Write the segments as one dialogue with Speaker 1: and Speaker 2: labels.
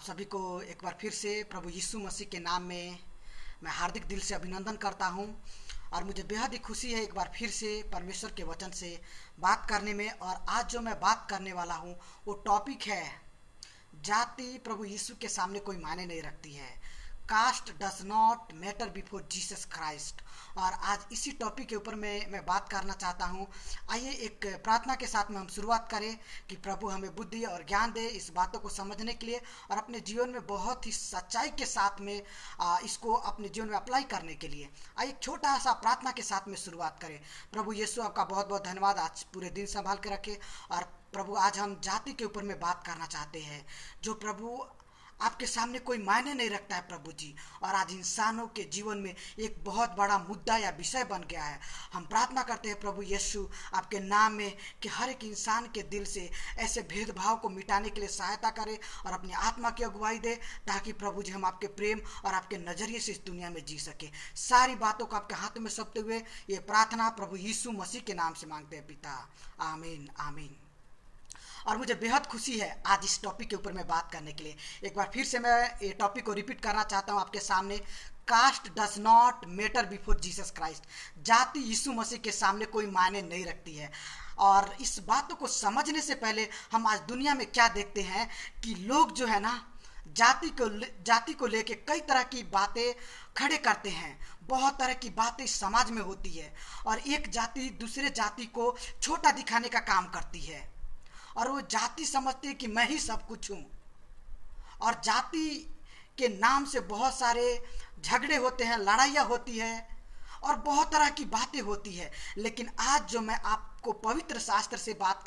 Speaker 1: आप सभी को एक बार फिर से प्रभु यीशु मसीह के नाम में मैं हार्दिक दिल से अभिनंदन करता हूं और मुझे बेहद ही खुशी है एक बार फिर से परमेश्वर के वचन से बात करने में। और आज जो मैं बात करने वाला हूं वो टॉपिक है, जाति प्रभु यीशु के सामने कोई मायने नहीं रखती है। Caste does not matter before Jesus Christ. और आज इसी टॉपिक के ऊपर मैं बात करना चाहता हूँ। आइए एक प्रार्थना के साथ में हम शुरुआत करें कि प्रभु हमें बुद्धि और ज्ञान दे इस बातों को समझने के लिए और अपने जीवन में बहुत ही सच्चाई के साथ में इसको अपने जीवन में अप्लाई करने के लिए। आइए एक छोटा सा प्रार्थना के साथ में शुरुआत करें। प्रभु यीशु आपका बहुत बहुत धन्यवाद, आज पूरे दिन संभाल के रखे। और प्रभु आज हम जाति के ऊपर में बात करना चाहते हैं जो प्रभु आपके सामने कोई मायने नहीं रखता है प्रभु जी, और आज इंसानों के जीवन में एक बहुत बड़ा मुद्दा या विषय बन गया है। हम प्रार्थना करते हैं प्रभु यीशु आपके नाम में कि हर एक इंसान के दिल से ऐसे भेदभाव को मिटाने के लिए सहायता करें और अपनी आत्मा की अगुवाई दे, ताकि प्रभु जी हम आपके प्रेम और आपके नजरिए से इस दुनिया में जी सके। सारी बातों को आपके हाथ में सौंपते हुए ये प्रार्थना प्रभु यीशु मसीह के नाम से मांगते हैं पिता, आमीन आमीन। और मुझे बेहद खुशी है आज इस टॉपिक के ऊपर मैं बात करने के लिए। एक बार फिर से मैं ये टॉपिक को रिपीट करना चाहता हूँ आपके सामने। Caste does not matter before Jesus Christ. जाति यीशु मसीह के सामने कोई मायने नहीं रखती है। और इस बातों को समझने से पहले हम आज दुनिया में क्या देखते हैं कि लोग जो है ना जाति को लेके कई तरह की बातें खड़े करते हैं। बहुत तरह की बातें समाज में होती है और एक जाति दूसरे जाति को छोटा दिखाने का काम करती है और वो जाति समझती है कि मैं ही सब कुछ हूँ। और जाति के नाम से बहुत सारे झगड़े होते हैं, लड़ाइयाँ होती है और बहुत तरह की बातें होती है। लेकिन आज जो मैं आपको पवित्र शास्त्र से बात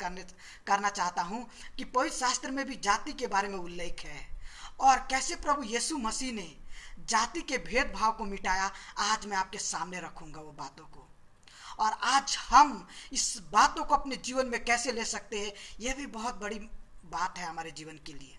Speaker 1: करना चाहता हूँ कि पवित्र शास्त्र में भी जाति के बारे में उल्लेख है और कैसे प्रभु यीशु मसीह ने जाति के भेदभाव को मिटाया। आज मैं आपके सामने रखूंगा वो बातों को, और आज हम इस बातों को अपने जीवन में कैसे ले सकते हैं, यह भी बहुत बड़ी बात है हमारे जीवन के लिए।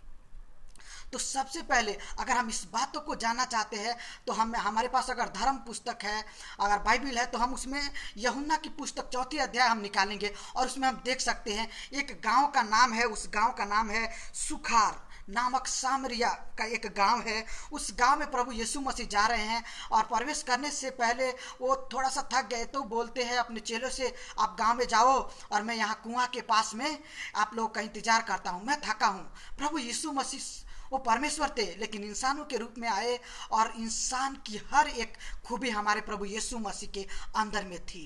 Speaker 1: तो सबसे पहले अगर हम इस बातों को जानना चाहते हैं तो हमारे पास अगर धर्म पुस्तक है, अगर बाइबल है, तो हम उसमें यूहन्ना की पुस्तक 4 अध्याय हम निकालेंगे और उसमें हम देख सकते हैं एक गांव का नाम है। उस गांव का नाम है सुखार नामक सामरिया का एक गांव है। उस गांव में प्रभु यीशु मसीह जा रहे हैं और प्रवेश करने से पहले वो थोड़ा सा थक गए तो बोलते हैं अपने चेलों से, आप गांव में जाओ और मैं यहाँ कुआं के पास में आप लोग का इंतजार करता हूँ, मैं थका हूँ। प्रभु यीशु मसीह वो परमेश्वर थे लेकिन इंसानों के रूप में आए और इंसान की हर एक खूबी हमारे प्रभु यीशु मसीह के अंदर में थी।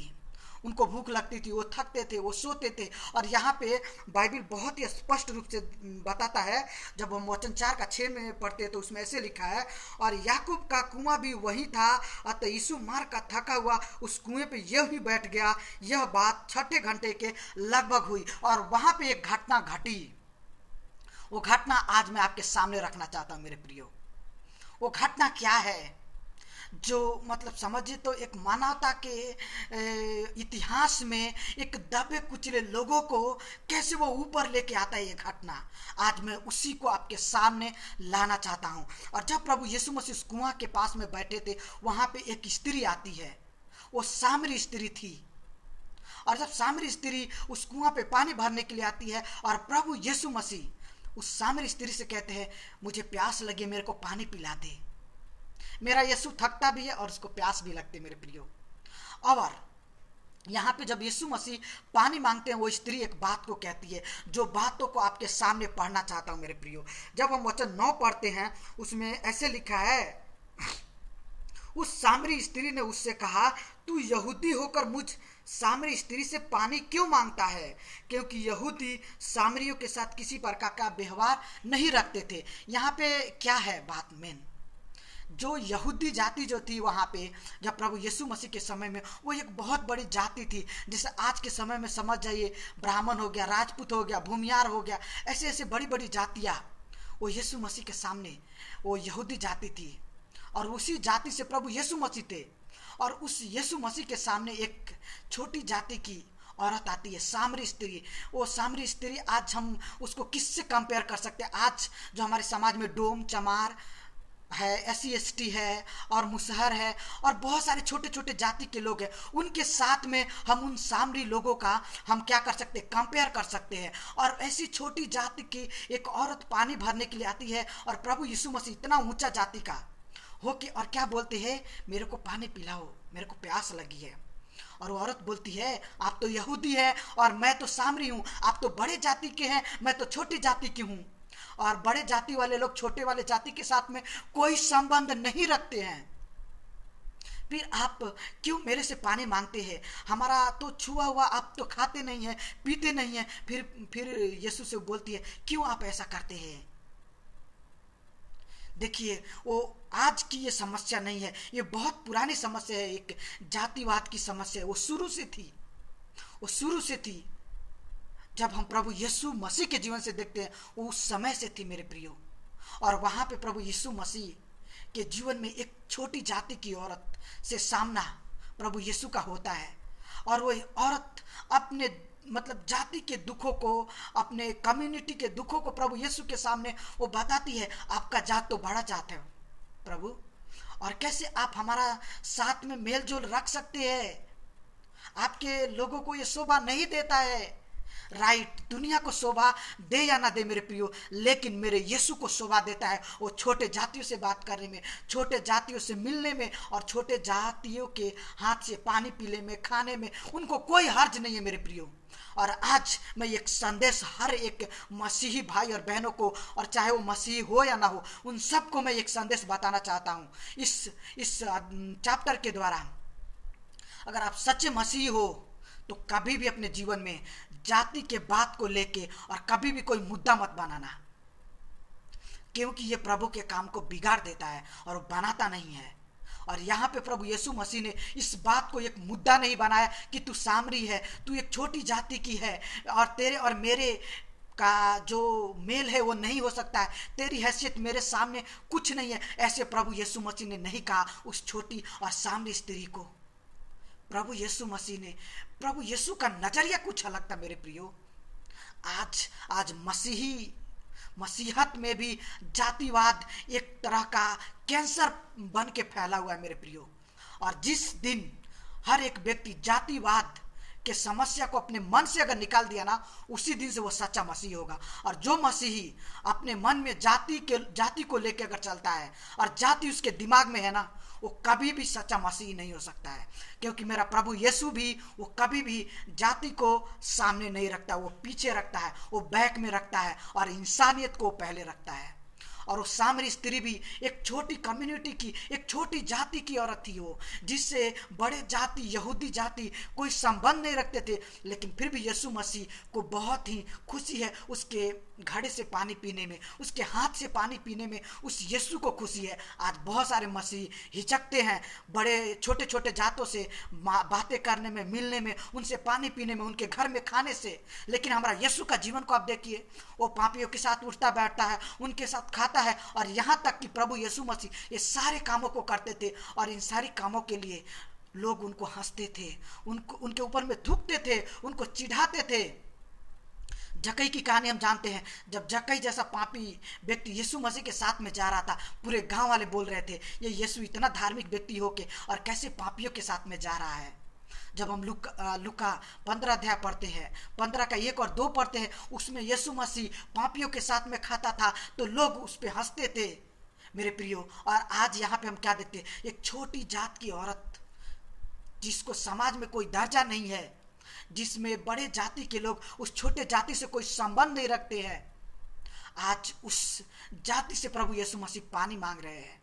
Speaker 1: उनको भूख लगती थी, वो थकते थे, वो सोते थे। और यहाँ पे बाइबल बहुत ही स्पष्ट रूप से बताता है, जब हम वचन 4:6 में पढ़ते हैं तो उसमें ऐसे लिखा है, और याकूब का कुआं भी वही था, अतः यीशु मार का थका हुआ उस कुएं पे यही बैठ गया। यह बात 6ठे घंटे के लगभग हुई और वहां पे एक घटना घटी। वो घटना आज मैं आपके सामने रखना चाहता हूं मेरे प्रियो। वो घटना क्या है जो मतलब समझिए तो एक मानवता के इतिहास में एक दबे कुचले लोगों को कैसे वो ऊपर लेके आता है, ये घटना आज मैं उसी को आपके सामने लाना चाहता हूं। और जब प्रभु यीशु मसीह उस कुआं के पास में बैठे थे, वहां पे एक स्त्री आती है, वो सामरी स्त्री थी। और जब सामरी स्त्री उस कुआं पे पानी भरने के लिए आती है और प्रभु यीशु मसीह उस सामरी स्त्री से कहते हैं, मुझे प्यास लगी, मेरे को पानी पिला दे। मेरा यीशु थकता भी है और उसको प्यास भी लगती है मेरे प्रियो। और यहाँ पे जब यीशु मसीह पानी मांगते हैं, वो स्त्री एक बात को कहती है, जो बातों को आपके सामने पढ़ना चाहता हूं मेरे प्रियो। जब हम वचन 9 पढ़ते हैं उसमें ऐसे लिखा है, उस सामरी स्त्री ने उससे कहा, तू यहूदी होकर मुझ सामरी स्त्री से पानी क्यों मांगता है? क्योंकि यहूदी सामरियों के साथ किसी प्रकार का व्यवहार नहीं रखते थे। यहाँ पे क्या है बात मेन, जो यहूदी जाति जो थी वहाँ पे जब प्रभु यीशु मसीह के समय में, वो एक बहुत बड़ी जाति थी। जैसे आज के समय में समझ जाइए, ब्राह्मण हो गया, राजपूत हो गया, भूमियार हो गया, ऐसे ऐसे बड़ी बड़ी जातियाँ वो यीशु मसीह के सामने वो यहूदी जाति थी। और उसी जाति से प्रभु यीशु मसीह थे। और उस यीशु मसीह के सामने एक छोटी जाति की औरत आती है, सामरी स्त्री। वो सामरी स्त्री आज हम उसको किससे कंपेयर कर सकते हैं? आज जो हमारे समाज में डोम, चमार, है, SC ST है और मुसहर है और बहुत सारे छोटे छोटे जाति के लोग हैं, उनके साथ में हम उन सामरी लोगों का हम क्या कर सकते हैं, कंपेयर कर सकते हैं। और ऐसी छोटी जाति की एक औरत पानी भरने के लिए आती है और प्रभु यीशु मसीह इतना ऊंचा जाति का हो के और क्या बोलते हैं, मेरे को पानी पिलाओ, मेरे को प्यास लगी है। और वो औरत बोलती है, आप तो यहूदी है और मैं तो सामरी हूँ, आप तो बड़े जाति के हैं, मैं तो छोटी जाति की हूँ। और बड़े जाति वाले लोग छोटे वाले जाति के साथ में कोई संबंध नहीं रखते हैं। फिर आप क्यों मेरे से पानी मांगते हैं, हमारा तो छुआ हुआ आप तो खाते नहीं है, पीते नहीं है। फिर यीशु से बोलती है, क्यों आप ऐसा करते हैं। देखिए, वो आज की ये समस्या नहीं है, ये बहुत पुरानी समस्या है, एक जातिवाद की समस्या है। वो शुरू से थी। जब हम प्रभु यीशु मसीह के जीवन से देखते हैं, वो उस समय से थी मेरे प्रियो। और वहां पे प्रभु यीशु मसीह के जीवन में एक छोटी जाति की औरत से सामना प्रभु यीशु का होता है। और वो औरत अपने मतलब जाति के दुखों को, अपने कम्युनिटी के दुखों को प्रभु यीशु के सामने वो बताती है, आपका जात तो बड़ा जात है प्रभु, और कैसे आप हमारा साथ में मेल जोल रख सकते हैं, आपके लोगों को ये शोभा नहीं देता है। राइट, दुनिया को शोभा दे या ना दे मेरे प्रियो, लेकिन मेरे यीशु को शोभा देता है। वो छोटे जातियों से बात करने में, छोटे जातियों से मिलने में और छोटे जातियों के हाथ से पानी पीने में, खाने में उनको कोई हर्ज नहीं है मेरे प्रियो। और आज मैं एक संदेश हर एक मसीही भाई और बहनों को, और चाहे वो मसीही हो या ना हो, उन सबको मैं एक संदेश बताना चाहता हूँ इस चैप्टर के द्वारा। अगर आप सच्चे मसीही हो तो कभी भी अपने जीवन में जाति के बात को लेके और कभी भी कोई मुद्दा मत बनाना, क्योंकि ये प्रभु के काम को बिगाड़ देता है और बनाता नहीं है। और यहाँ पे प्रभु यीशु मसीह ने इस बात को एक मुद्दा नहीं बनाया कि तू सामरी है, तू एक छोटी जाति की है और तेरे और मेरे का जो मेल है वो नहीं हो सकता है, तेरी हैसियत मेरे सामने कुछ नहीं है। ऐसे प्रभु यीशु मसीह ने नहीं कहा उस छोटी और सामरी स्त्री को। प्रभु यीशु का नजरिया कुछ अलग था मेरे प्रियो। आज मसीहत में भी जातिवाद एक तरह का कैंसर बन के फैला हुआ है मेरे प्रियो। और जिस दिन हर एक व्यक्ति जातिवाद के समस्या को अपने मन से अगर निकाल दिया ना, उसी दिन से वो सच्चा मसीही होगा। और जो मसीही अपने मन में जाति को लेकर अगर चलता है और जाति उसके दिमाग में है ना, वो कभी भी सच्चा मसीही नहीं हो सकता है। क्योंकि मेरा प्रभु यीशु भी वो कभी भी जाति को सामने नहीं रखता, वो पीछे रखता है, वो बैक में रखता है और इंसानियत को पहले रखता है। और वो सामरी स्त्री भी एक छोटी कम्युनिटी की, एक छोटी जाति की औरत थी वो, जिससे बड़े जाति यहूदी जाति कोई संबंध नहीं रखते थे। लेकिन फिर भी यीशु मसीह को बहुत ही खुशी है उसके घड़े से पानी पीने में, उसके हाथ से पानी पीने में उस यीशु को खुशी है। आज बहुत सारे मसीह हिचकते हैं बड़े छोटे छोटे जातों से बातें करने में, मिलने में, उनसे पानी पीने में, उनके घर में खाने से। लेकिन हमारा यीशु का जीवन को आप देखिए, वो पापियों के साथ उठता बैठता है, उनके साथ खाता है। और यहाँ तक कि प्रभु यीशु मसीह ये सारे कामों को करते थे और इन सारे कामों के लिए लोग उनको हंसते थे, उनके ऊपर में थूकते थे, उनको चिढ़ाते थे। जक्कई की कहानी हम जानते हैं। जब जक्कई जैसा पापी व्यक्ति यीशु मसीह के साथ में जा रहा था, पूरे गांव वाले बोल रहे थे ये यीशु इतना धार्मिक व्यक्ति होके और कैसे पापियों के साथ में जा रहा है। जब हम लुका 15 अध्याय पढ़ते हैं, 15 का 1 और 2 पढ़ते हैं, उसमें यीशु मसीह पापियों के साथ में खाता था तो लोग उस पर हंसते थे मेरे प्रियो। और आज यहाँ पे हम क्या देखते हैं, एक छोटी जात की औरत जिसको समाज में कोई दर्जा नहीं है, जिसमें बड़े जाति के लोग उस छोटे जाति से कोई संबंध नहीं रखते हैं, आज उस जाति से प्रभु यीशु मसीह पानी मांग रहे हैं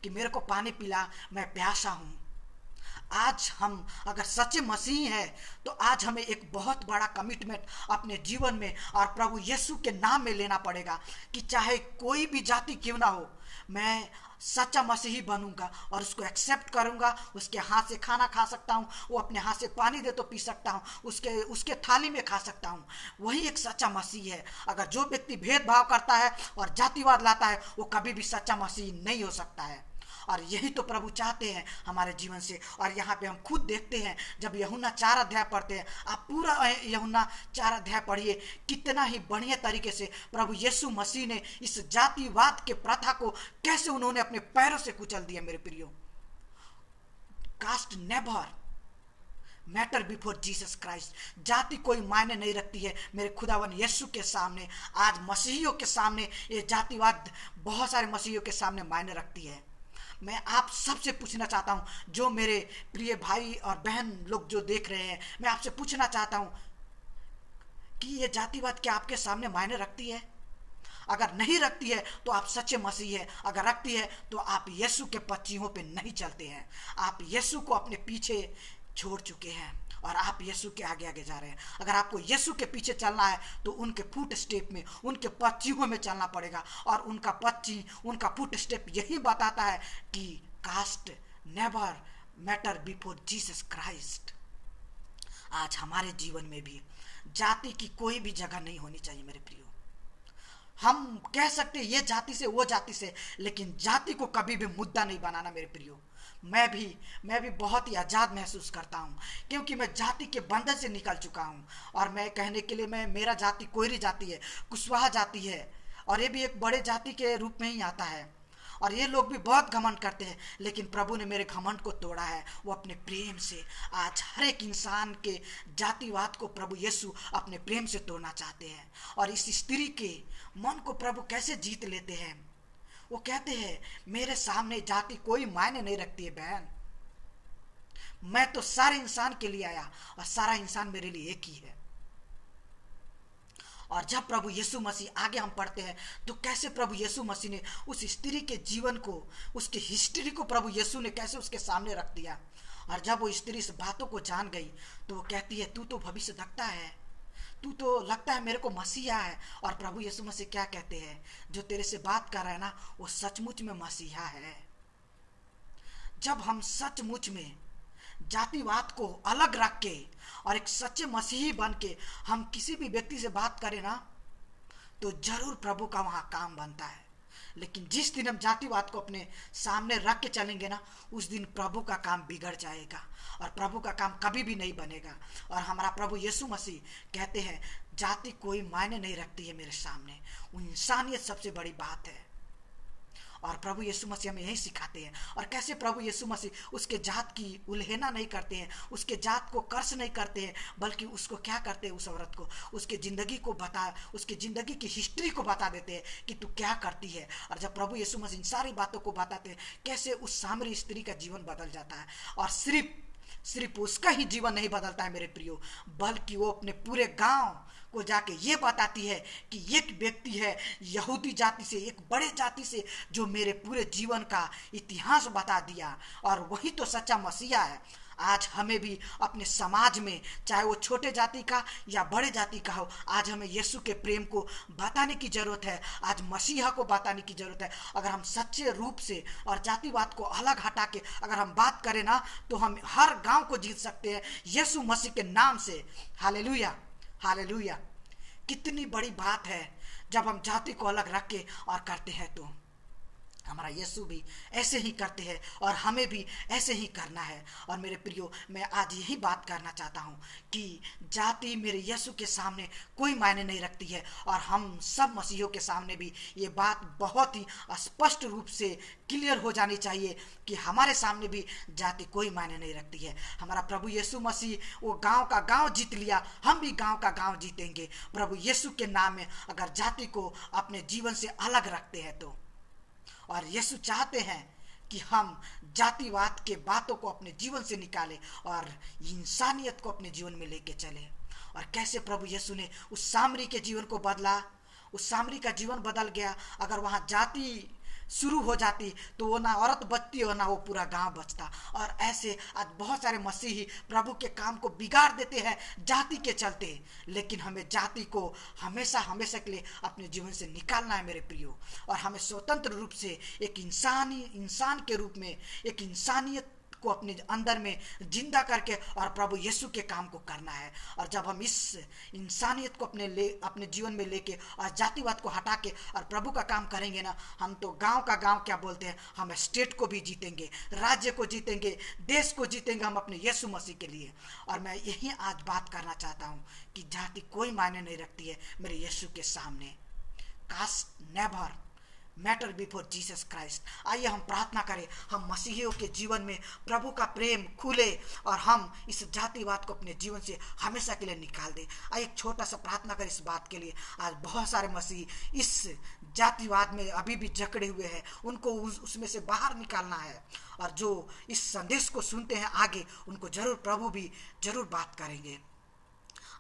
Speaker 1: कि मेरे को पानी पिला, मैं प्यासा हूं। आज हम अगर सच्चे मसीह हैं तो आज हमें एक बहुत बड़ा कमिटमेंट अपने जीवन में और प्रभु यीशु के नाम में लेना पड़ेगा कि चाहे कोई भी जाति क्यों ना हो, मैं सच्चा मसीही बनूंगा और उसको एक्सेप्ट करूंगा। उसके हाथ से खाना खा सकता हूँ, वो अपने हाथ से पानी दे तो पी सकता हूँ, उसके थाली में खा सकता हूँ। वही एक सच्चा मसीह है। अगर जो व्यक्ति भेदभाव करता है और जातिवाद लाता है, वो कभी भी सच्चा मसीह नहीं हो सकता है। और यही तो प्रभु चाहते हैं हमारे जीवन से। और यहाँ पे हम खुद देखते हैं, जब यूहन्ना 4 अध्याय पढ़ते हैं, आप पूरा यूहन्ना 4 अध्याय पढ़िए, कितना ही बढ़िया तरीके से प्रभु यीशु मसीह ने इस जातिवाद के प्रथा को कैसे उन्होंने अपने पैरों से कुचल दिया। मेरे प्रियो, caste never matter before Jesus Christ. जाति कोई मायने नहीं रखती है मेरे खुदावन यीशु के सामने। आज मसीहियों के सामने ये जातिवाद बहुत सारे मसीहियों के सामने मायने रखती है। मैं आप सबसे पूछना चाहता हूँ, जो मेरे प्रिय भाई और बहन लोग जो देख रहे हैं, मैं आपसे पूछना चाहता हूँ कि ये जातिवाद क्या आपके सामने मायने रखती है? अगर नहीं रखती है तो आप सच्चे मसीह है। अगर रखती है तो आप यीशु के पच्चीहों पे नहीं चलते हैं। आप यीशु को अपने पीछे छोड़ चुके हैं और आप यीशु के आगे आगे जा रहे हैं। अगर आपको यीशु के पीछे चलना है तो उनके फुट स्टेप में, उनके पच्चीहों में चलना पड़ेगा। और उनका फुट स्टेप यही बताता है कि caste never matter before Jesus Christ. आज हमारे जीवन में भी जाति की कोई भी जगह नहीं होनी चाहिए मेरे प्रियो। हम कह सकते ये जाति से वो जाति से, लेकिन जाति को कभी भी मुद्दा नहीं बनाना मेरे प्रियो। मैं भी बहुत ही आज़ाद महसूस करता हूँ, क्योंकि मैं जाति के बंधन से निकल चुका हूँ। और मैं कहने के लिए मेरा जाति कोयरी जाति है, कुशवाहा जाति है, और ये भी एक बड़े जाति के रूप में ही आता है। और ये लोग भी बहुत घमंड करते हैं, लेकिन प्रभु ने मेरे घमंड को तोड़ा है, वो अपने प्रेम से। आज हर एक इंसान के जातिवाद को प्रभु यीशु अपने प्रेम से तोड़ना चाहते हैं। और इस स्त्री के मन को प्रभु कैसे जीत लेते हैं? वो कहते हैं, मेरे सामने जाति कोई मायने नहीं रखती है बहन, मैं तो सारे इंसान के लिए आया और सारा इंसान मेरे लिए एक ही है। और जब प्रभु यीशु मसीह आगे हम पढ़ते हैं तो कैसे प्रभु यीशु मसीह ने उस स्त्री के जीवन को, उसकी हिस्ट्री को प्रभु यीशु ने कैसे उसके सामने रख दिया। और जब वो स्त्री इस बातों को जान गई तो वो कहती है, तू तो भविष्यद्वक्ता है, तू तो लगता है मेरे को मसीहा है। और प्रभु यीशु मसीह क्या कहते हैं, जो तेरे से बात कर रहा है ना, वो सचमुच में मसीहा है। जब हम सचमुच में जातिवाद को अलग रख के और एक सच्चे मसीही बन के हम किसी भी व्यक्ति से बात करें ना, तो जरूर प्रभु का वहां काम बनता है। लेकिन जिस दिन हम जातिवाद को अपने सामने रख के चलेंगे ना, उस दिन प्रभु का काम बिगड़ जाएगा और प्रभु का काम कभी भी नहीं बनेगा। और हमारा प्रभु यीशु मसीह कहते हैं, जाति कोई मायने नहीं रखती है मेरे सामने, वो इंसानियत सबसे बड़ी बात है। और प्रभु यीशु मसीह हमें यही सिखाते हैं। और कैसे प्रभु यीशु मसीह उसके जात की उल्हेना नहीं करते हैं, उसके जात को कर्ष नहीं करते हैं, बल्कि उसको क्या करते हैं, उस औरत को उसके ज़िंदगी की हिस्ट्री को बता देते हैं कि तू क्या करती है। और जब प्रभु यीशु मसीह इन सारी बातों को बताते हैं, कैसे उस सामरी स्त्री का जीवन बदल जाता है। और सिर्फ उसका ही जीवन नहीं बदलता है मेरे प्रियो, बल्कि वो अपने पूरे गांव को जाके ये बताती है कि एक व्यक्ति है यहूदी जाति से, एक बड़े जाति से, जो मेरे पूरे जीवन का इतिहास बता दिया। और वही तो सच्चा मसीहा है। आज हमें भी अपने समाज में, चाहे वो छोटे जाति का या बड़े जाति का हो, आज हमें यीशु के प्रेम को बताने की जरूरत है। आज मसीहा को बताने की जरूरत है। अगर हम सच्चे रूप से और जातिवाद को अलग हटा के अगर हम बात करें ना, तो हम हर गांव को जीत सकते हैं यीशु मसीह के नाम से। Hallelujah, hallelujah. कितनी बड़ी बात है जब हम जाति को अलग रख के और करते हैं। तो हमारा यीशु भी ऐसे ही करते हैं और हमें भी ऐसे ही करना है। और मेरे प्रियो, मैं आज यही बात करना चाहता हूँ कि जाति मेरे यीशु के सामने कोई मायने नहीं रखती है। और हम सब मसीहों के सामने भी ये बात बहुत ही स्पष्ट रूप से क्लियर हो जानी चाहिए कि हमारे सामने भी जाति कोई मायने नहीं रखती है। हमारा प्रभु यीशु मसीह वो गांव का गांव जीत लिया, हम भी गांव का गांव जीतेंगे प्रभु यीशु के नाम में, अगर जाति को अपने जीवन से अलग रखते हैं तो। और यीशु चाहते हैं कि हम जातिवाद के बातों को अपने जीवन से निकालें और इंसानियत को अपने जीवन में लेके चले। और कैसे प्रभु यीशु ने उस सामरी के जीवन को बदला, उस सामरी का जीवन बदल गया। अगर वहां जाति शुरू हो जाती तो वो ना औरत बचती और ना वो पूरा गांव बचता। और ऐसे आज बहुत सारे मसीही प्रभु के काम को बिगाड़ देते हैं जाति के चलते। लेकिन हमें जाति को हमेशा हमेशा के लिए अपने जीवन से निकालना है मेरे प्रियो। और हमें स्वतंत्र रूप से एक इंसान के रूप में, एक इंसानियत को अपने अंदर में जिंदा करके और प्रभु यीशु के काम को करना है। और जब हम इस इंसानियत को अपने जीवन में लेके और जातिवाद को हटा के और प्रभु का काम करेंगे ना, हम तो गांव का गांव क्या बोलते हैं, हम स्टेट को भी जीतेंगे, राज्य को जीतेंगे, देश को जीतेंगे हम अपने यीशु मसीह के लिए। और मैं यही आज बात करना चाहता हूँ कि जाति कोई मायने नहीं रखती है मेरे यीशु के सामने। Caste never matter before Jesus Christ. आइए हम प्रार्थना करें, हम मसीहियों के जीवन में प्रभु का प्रेम खुले और हम इस जातिवाद को अपने जीवन से हमेशा के लिए निकाल दें। आइए एक छोटा सा प्रार्थना करें इस बात के लिए। आज बहुत सारे मसीह इस जातिवाद में अभी भी जकड़े हुए हैं, उनको उसमें से बाहर निकालना है। और जो इस संदेश को सुनते हैं आगे, उनको जरूर प्रभु भी जरूर बात करेंगे।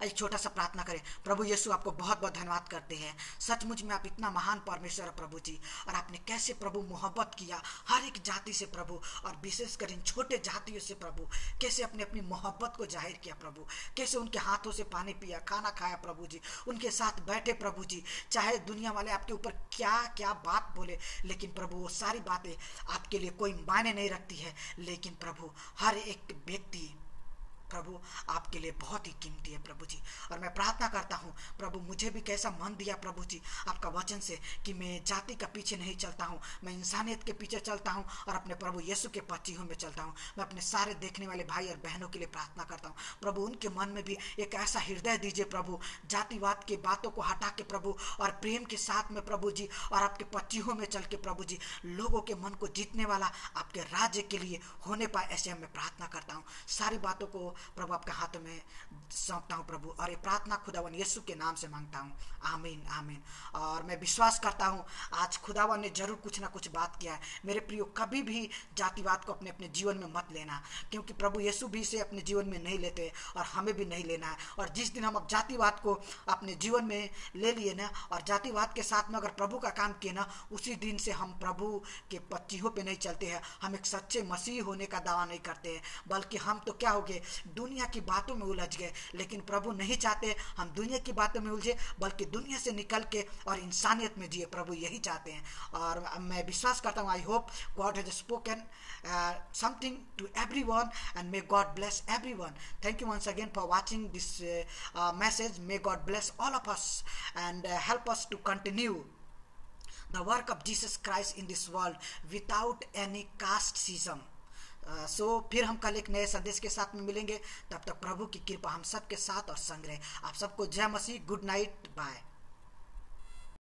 Speaker 1: एक छोटा सा प्रार्थना करें। प्रभु यीशु, आपको बहुत बहुत धन्यवाद करते हैं। सचमुच में आप इतना महान परमेश्वर है प्रभु जी, और आपने कैसे प्रभु मोहब्बत किया हर एक जाति से प्रभु, और विशेषकर इन छोटे जातियों से प्रभु, कैसे अपने अपनी मोहब्बत को जाहिर किया प्रभु, कैसे उनके हाथों से पानी पिया, खाना खाया प्रभु जी, उनके साथ बैठे प्रभु जी। चाहे दुनिया वाले आपके ऊपर क्या क्या बात बोले, लेकिन प्रभु वो सारी बातें आपके लिए कोई मायने नहीं रखती है। लेकिन प्रभु हर एक व्यक्ति प्रभु आपके लिए बहुत ही कीमती है प्रभु जी। और मैं प्रार्थना करता हूँ प्रभु, मुझे भी कैसा मन दिया प्रभु जी आपका वचन से कि मैं जाति का पीछे नहीं चलता हूँ, मैं इंसानियत के पीछे चलता हूँ और अपने प्रभु यीशु के पच्चीहों में चलता हूँ। मैं अपने सारे देखने वाले भाई और बहनों के लिए प्रार्थना करता हूँ प्रभु, उनके मन में भी एक ऐसा हृदय दीजिए प्रभु, जातिवाद की बातों को हटा के प्रभु और प्रेम के साथ में प्रभु जी और आपके पच्चीहों में चल के प्रभु जी लोगों के मन को जीतने वाला आपके राज्य के लिए होने पाए, ऐसे मैं प्रार्थना करता हूँ। सारी बातों को प्रभु आपके हाथों में सौंपता हूँ प्रभु, और ये प्रार्थना खुदावन यीशु के नाम से मांगता हूँ, आमीन आमीन। और मैं विश्वास करता हूँ आज खुदावन ने जरूर कुछ ना कुछ बात किया है। मेरे प्रियो, कभी भी जातिवाद को अपने अपने जीवन में मत लेना, क्योंकि प्रभु यीशु भी इसे अपने जीवन में नहीं लेते और हमें भी नहीं लेना है। और जिस दिन हम अब जातिवाद को अपने जीवन में ले लिए ना और जातिवाद के साथ में अगर प्रभु का काम किए ना, उसी दिन से हम प्रभु के पच्चीहों पे नहीं चलते हैं, हम एक सच्चे मसीह होने का दावा नहीं करते हैं, बल्कि हम तो क्या हो गए, दुनिया की बातों में उलझ गए। लेकिन प्रभु नहीं चाहते हम दुनिया की बातों में उलझे, बल्कि दुनिया से निकल के और इंसानियत में जिए, प्रभु यही चाहते हैं। और मैं विश्वास करता हूँ, I hope God has spoken something to everyone and may God bless everyone. Thank you once again for watching this message. May God bless all of us and help us to continue the work of Jesus Christ in this world without any casteism. सो फिर हम कल एक नए संदेश के साथ में मिलेंगे। तब तक प्रभु की कृपा हम सबके साथ और संग रहे। आप सबको जय मसीह, गुड नाइट, बाय।